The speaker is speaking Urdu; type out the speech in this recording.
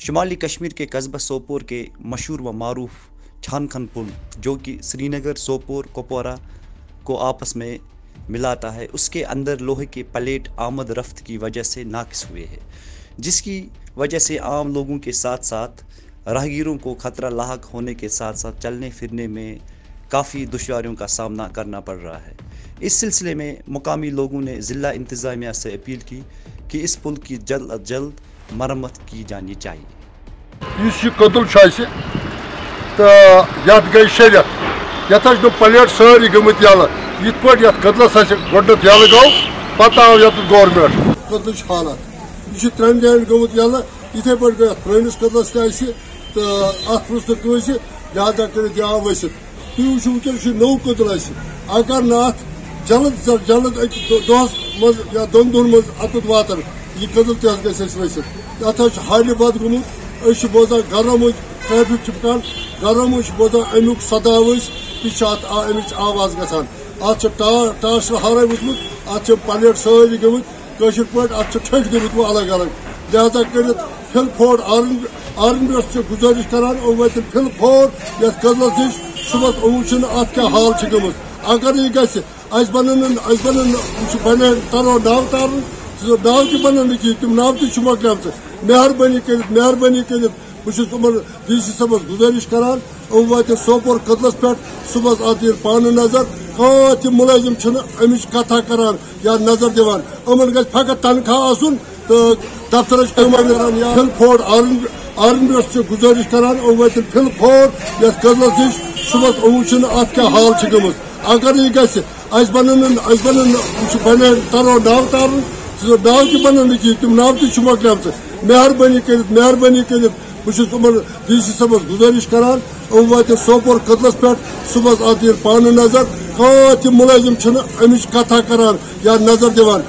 شمالی کشمیر کے قصبہ سوپور کے مشہور و معروف چھان کھن پل جو کہ سری نگر، سوپور، کپوارہ کو آپس میں ملاتا ہے، اس کے اندر لوہے کے پلیٹ آمد رفت کی وجہ سے ناقص ہوئے ہیں، جس کی وجہ سے عام لوگوں کے ساتھ ساتھ راہگیروں کو خطرہ لاحق ہونے کے ساتھ ساتھ چلنے پھرنے میں کافی دشواریوں کا سامنا کرنا پڑ رہا ہے۔ اس سلسلے میں مقامی لوگوں نے ضلع انتظامیہ سے اپیل کی کہ اس پل کی جلد از جلد مرمت کی جانی چاہیے۔ اس قتل تو یت گئی شریت یت پلیٹ ساری گمت یل یت پہ یت قتلس گڈنیت یل گو پتہ آو یت گورنمنٹ قتل حالت یہ ترین جائن گمت یل اتھے پہ گئی پرانس قتلس تو ات پرس نس لہٰذا کرت یہ آو ورست تھی وچو ونکس نو قتل اگر نا ات جلد جلد دہس مز یا دون دہن مز اتھ واتن یہ قتل تہ گھس ورست ات حالہ بد گومت بوزان گرم ٹریفک چپکان گرم بوزان امیک صداوز یہ امچ آواز گھان ات ٹاشر ہارے وچمت ات پلیٹ ساری گمت قشر پہ ات ٹھنڈ گمت وہ الگ الگ لہذا کرت پھل پھوڑ آرمی گزارش کران وتن پھل پھوڑ یتھ قتلس نش صبح وچن ات کیا حال گمت اگر یہ گھس بنے ترو ناو تارن ناو تہ بنن کی تم ناو تہ مکلیمت مہربانی کرت بہت ڈی سی صاحبس گزارش کران وات سوپور قتلس پہ صبح ات پانے نظر کھانا تہ ملازم امچ کتھا کران یا نظر دان ان گھر فقط تنخواہ آسن تو دفتر پھل پھوڑ آرمی گزارش کران واتن پھل پھوڑ یتھ قتلس نش صبح وچن ات کیا حال گمت اگر یہ گھس بنے ترو ناو تارن ناو تہ بنن کی تم ناو تہ مکلیمت مہربانی کرت بہت ڈی سی صاحبس گزارش کران وات سوپور قتلس پہ صبح ات پانے نظر کھانا تہ ملازم امچ کتھا کران یا نظر دان